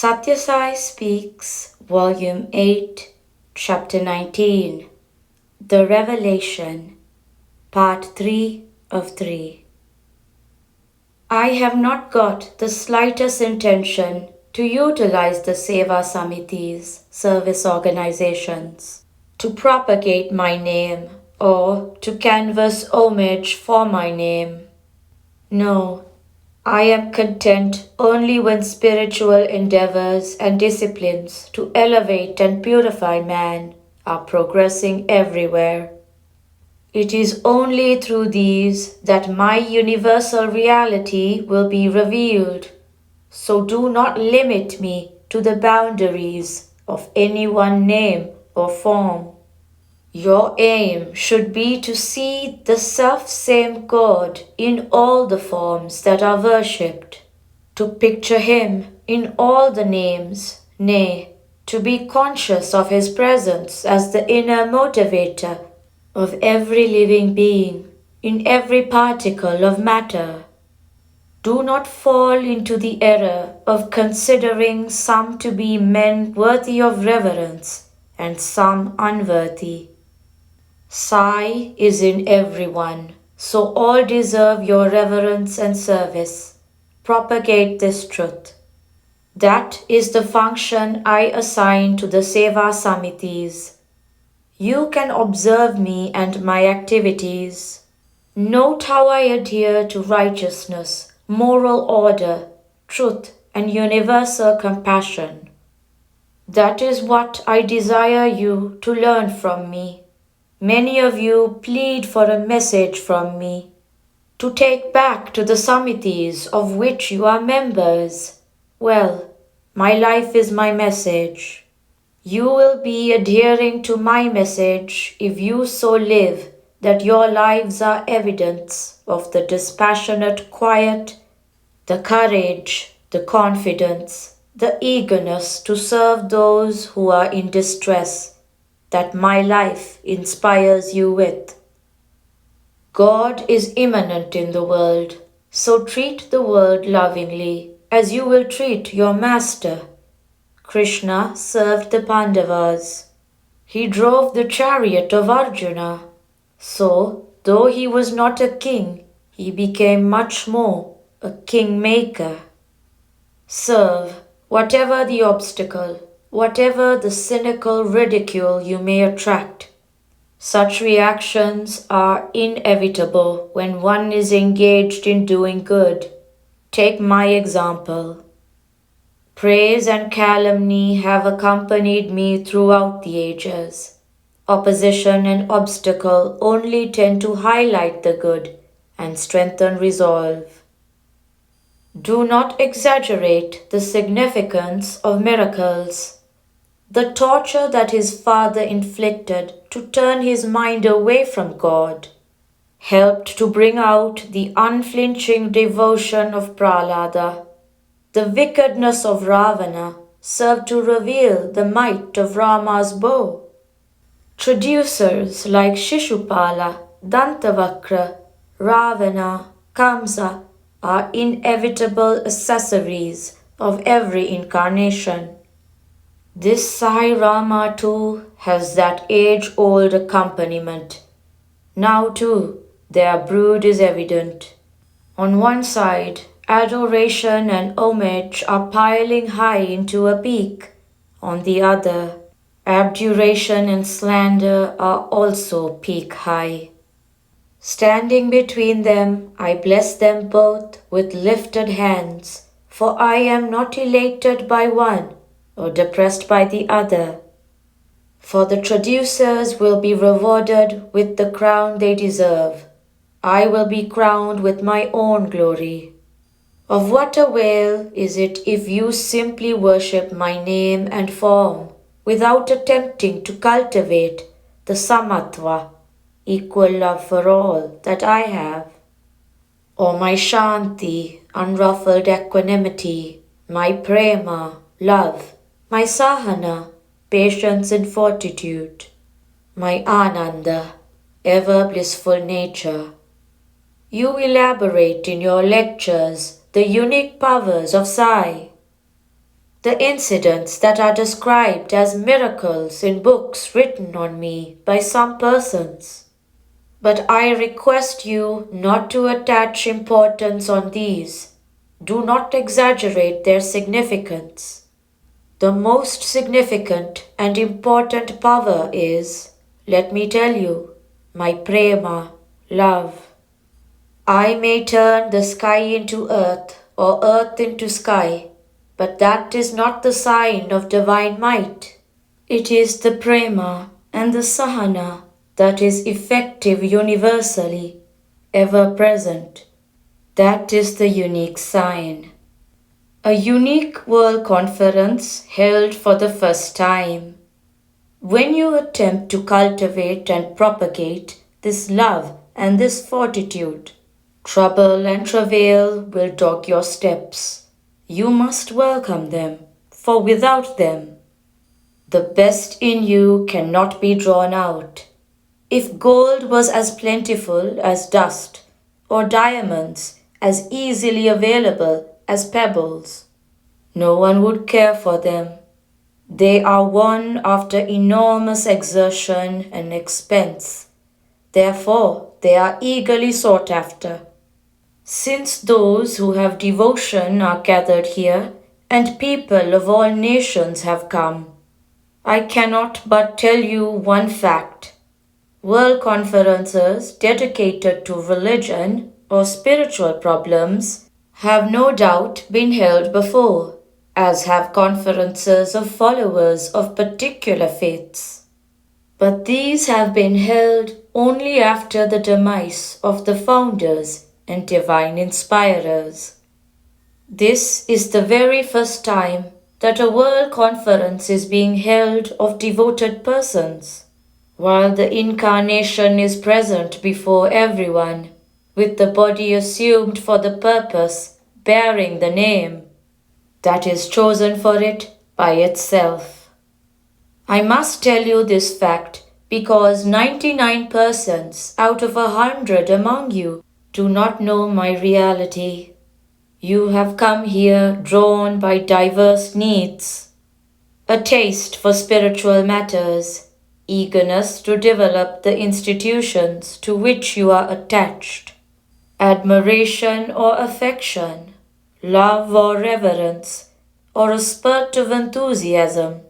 Sathya Sai Speaks, Volume 8, Chapter 19, The Revelation, Part 3 of 3. I have not got the slightest intention to utilize the Seva Samitis, service organizations, to propagate my name or to canvass homage for my name. No, I am content only when spiritual endeavors and disciplines to elevate and purify man are progressing everywhere. It is only through these that my universal reality will be revealed, so do not limit me to the boundaries of any one name or form. Your aim should be to see the self-same God in all the forms that are worshipped, to picture Him in all the names, nay, to be conscious of His presence as the inner motivator of every living being, in every particle of matter. Do not fall into the error of considering some to be men worthy of reverence and some unworthy. Sai is in everyone, so all deserve your reverence and service. Propagate this truth. That is the function I assign to the Seva Samitis. You can observe me and my activities. Note how I adhere to righteousness, moral order, truth, and universal compassion. That is what I desire you to learn from me. Many of you plead for a message from me, to take back to the Samitis of which you are members. Well, my life is my message. You will be adhering to my message if you so live that your lives are evidence of the dispassionate quiet, the courage, the confidence, the eagerness to serve those who are in distress that my life inspires you with. God is immanent in the world, so treat the world lovingly as you will treat your master. Krishna served the Pandavas. He drove the chariot of Arjuna. So, though he was not a king, he became much more a kingmaker. Serve, whatever the obstacle, whatever the cynical ridicule you may attract. Such reactions are inevitable when one is engaged in doing good. Take my example. Praise and calumny have accompanied me throughout the ages. Opposition and obstacle only tend to highlight the good and strengthen resolve. Do not exaggerate the significance of miracles. The torture that his father inflicted to turn his mind away from God helped to bring out the unflinching devotion of Prahlada. The wickedness of Ravana served to reveal the might of Rama's bow. Traducers like Shishupala, Dantavakra, Ravana, Kamsa are inevitable accessories of every incarnation. This Sai Rama too has that age-old accompaniment. Now too their brood is evident. On one side, adoration and homage are piling high into a peak. On the other, abjuration and slander are also peak high. Standing between them, I bless them both with lifted hands, for I am not elated by one or depressed by the other. For the traducers will be rewarded with the crown they deserve. I will be crowned with my own glory. Of what avail is it if you simply worship my name and form without attempting to cultivate the samatva, equal love for all, that I have? Or my shanti, unruffled equanimity, my prema, love, my sahana, patience and fortitude, my ananda, ever blissful nature. You elaborate in your lectures the unique powers of Sai. the incidents that are described as miracles in books written on me by some persons. But I request you not to attach importance on these. Do not exaggerate their significance. The most significant and important power is, let me tell you, my prema, love. I may turn the sky into earth or earth into sky, but that is not the sign of divine might. It is the prema and the sahana that is effective universally, ever present. That is the unique sign. A unique world conference held for the first time. When you attempt to cultivate and propagate this love and this fortitude, trouble and travail will dog your steps. You must welcome them, for without them, the best in you cannot be drawn out. If gold was as plentiful as dust, or diamonds as easily available as pebbles, no one would care for them. They are won after enormous exertion and expense. Therefore, they are eagerly sought after. Since those who have devotion are gathered here, and people of all nations have come, I cannot but tell you one fact. World conferences dedicated to religion or spiritual problems have no doubt been held before, as have conferences of followers of particular faiths. But these have been held only after the demise of the founders and divine inspirers. This is the very first time that a world conference is being held of devoted persons, while the incarnation is present before everyone, with the body assumed for the purpose, bearing the name that is chosen for it by itself. I must tell you this fact because 99 persons out of 100 among you do not know my reality. You have come here drawn by diverse needs, a taste for spiritual matters, eagerness to develop the institutions to which you are attached, admiration or affection, love or reverence, or a spurt of enthusiasm,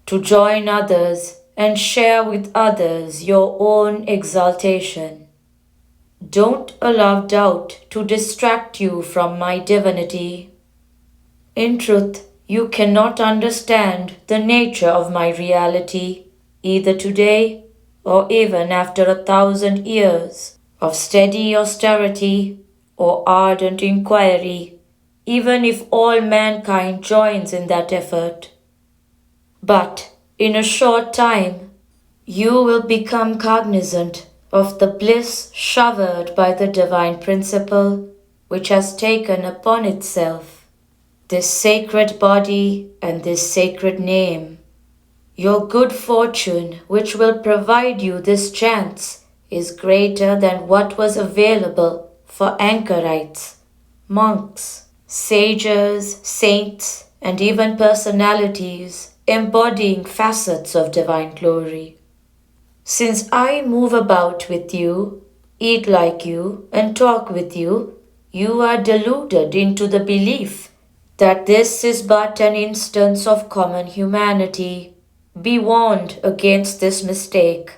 to join others and share with others your own exaltation. Don't allow doubt to distract you from my divinity. In truth, you cannot understand the nature of my reality, either today or even after 1,000 years of steady austerity or ardent inquiry, even if all mankind joins in that effort. But in a short time, you will become cognizant of the bliss showered by the divine principle which has taken upon itself this sacred body and this sacred name. Your good fortune which will provide you this chance is greater than what was available for anchorites, monks, sages, saints, and even personalities embodying facets of divine glory. Since I move about with you, eat like you, and talk with you, you are deluded into the belief that this is but an instance of common humanity. Be warned against this mistake.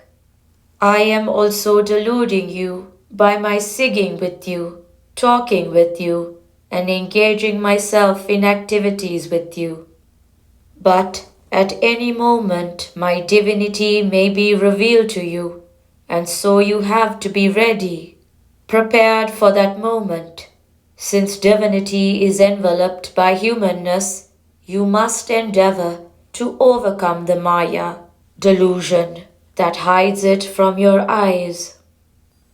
I am also deluding you by my singing with you, talking with you, and engaging myself in activities with you. But at any moment my divinity may be revealed to you, and so you have to be ready, prepared for that moment. Since divinity is enveloped by humanness, you must endeavor to overcome the Maya, delusion, that hides it from your eyes.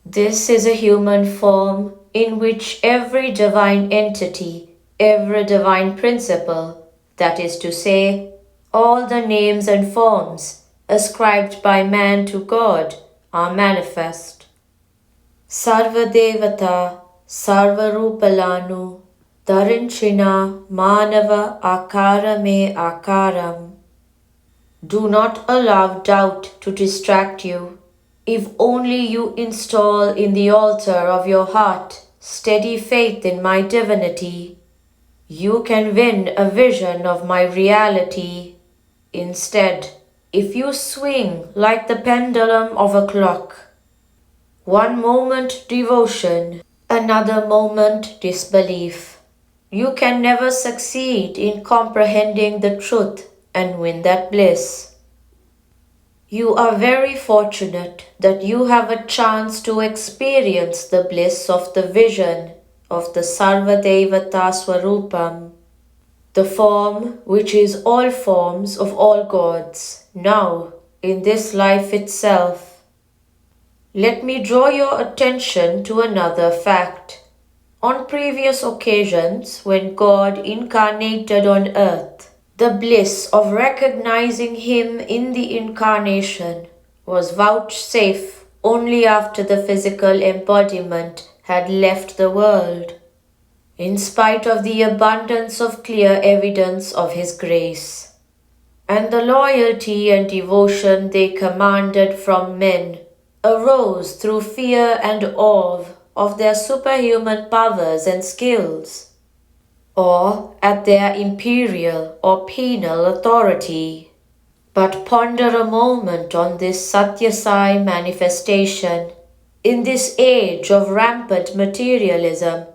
This is a human form in which every divine entity, every divine principle, that is to say, all the names and forms ascribed by man to God are manifest. Sarva Devata, Sarva Rupalanu, Darinchina Manava Akarame Akaram. Do not allow doubt to distract you. If only you install in the altar of your heart steady faith in my divinity, you can win a vision of my reality. Instead, if you swing like the pendulum of a clock, one moment devotion, another moment disbelief, you can never succeed in comprehending the truth and win that bliss. You are very fortunate that you have a chance to experience the bliss of the vision of the Sarvadevata Swarupam, the form which is all forms of all gods, now in this life itself. Let me draw your attention to another fact. On previous occasions when God incarnated on earth, the bliss of recognizing Him in the incarnation was vouchsafed only after the physical embodiment had left the world, in spite of the abundance of clear evidence of His grace, and the loyalty and devotion they commanded from men arose through fear and awe of their superhuman powers and skills, or at their imperial or penal authority. But ponder a moment on this Sathya Sai manifestation in this age of rampant materialism,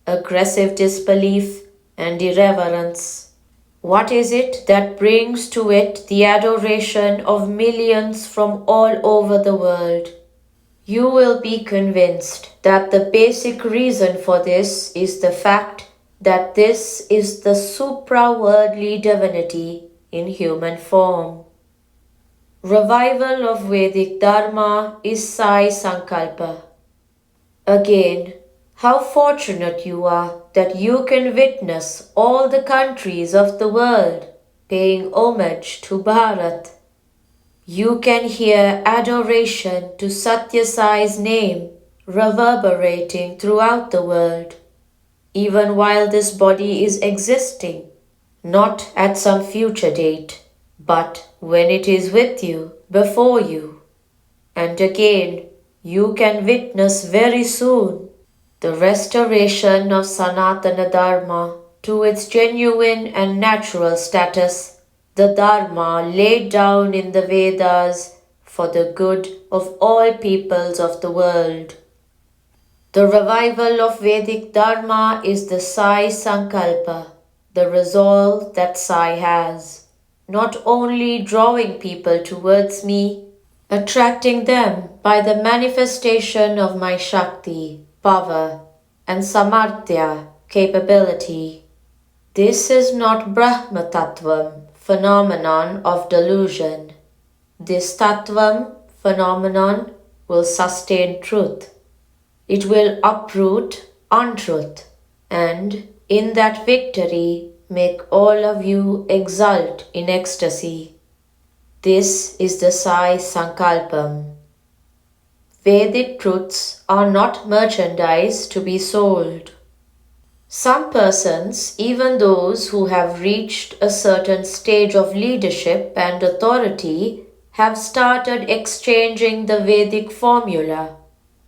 aggressive disbelief and irreverence. What is it that brings to it the adoration of millions from all over the world? You will be convinced that the basic reason for this is the fact that this is the supra-worldly divinity in human form. Revival of Vedic Dharma is Sai Sankalpa. Again, how fortunate you are that you can witness all the countries of the world paying homage to Bharat. You can hear adoration to Sathya Sai's name reverberating throughout the world, even while this body is existing, not at some future date, but when it is with you, before you. And again, you can witness very soon the restoration of Sanatana Dharma to its genuine and natural status, the Dharma laid down in the Vedas for the good of all peoples of the world. The revival of Vedic Dharma is the Sai Sankalpa, the resolve that Sai has, not only drawing people towards me, attracting them by the manifestation of my Shakti, power, and Samarthya, capability. This is not Brahma Tattvam, phenomenon of delusion. This Tattvam, phenomenon, will sustain truth. It will uproot untruth, and in that victory make all of you exult in ecstasy. This is the Sai Sankalpam. Vedic truths are not merchandise to be sold. Some persons, even those who have reached a certain stage of leadership and authority, have started exchanging the Vedic formula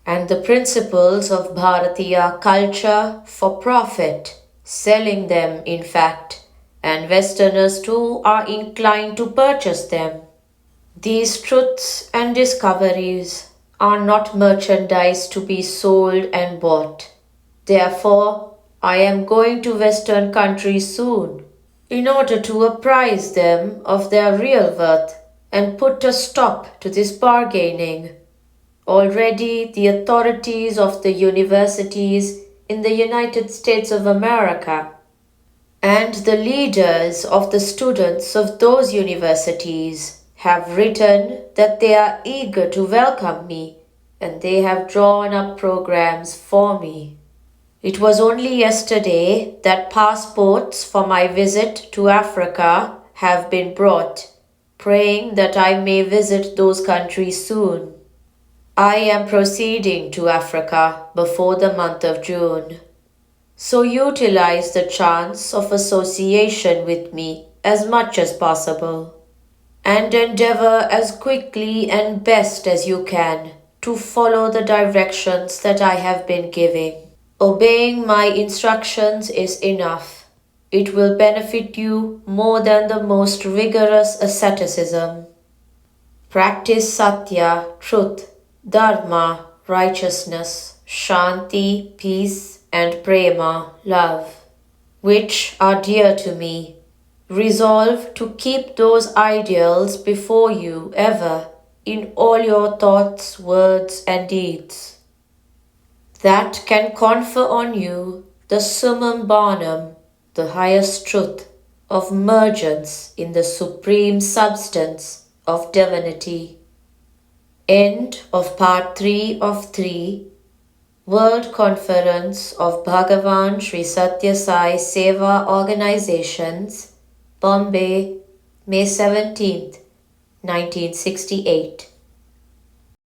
and the principles of Bharatiya culture for profit, selling them in fact, and Westerners too are inclined to purchase them. These truths and discoveries are not merchandise to be sold and bought. Therefore, I am going to Western countries soon, in order to apprise them of their real worth and put a stop to this bargaining. Already the authorities of the universities in the United States of America and the leaders of the students of those universities have written that they are eager to welcome me and they have drawn up programs for me. It was only yesterday that passports for my visit to Africa have been brought, praying that I may visit those countries soon. I am proceeding to Africa before the month of June. So utilize the chance of association with me as much as possible, and endeavor as quickly and best as you can to follow the directions that I have been giving. Obeying my instructions is enough. It will benefit you more than the most rigorous asceticism. Practice Satya, truth, Dharma, righteousness, Shanti, peace, and Prema, love, which are dear to me. Resolve to keep those ideals before you ever in all your thoughts, words, and deeds. That can confer on you the summum bonum, the highest truth of mergence in the supreme substance of divinity. End of part 3 of 3, World Conference of Bhagawan Sri Sathya Sai Seva Organizations, Bombay, May 17th, 1968.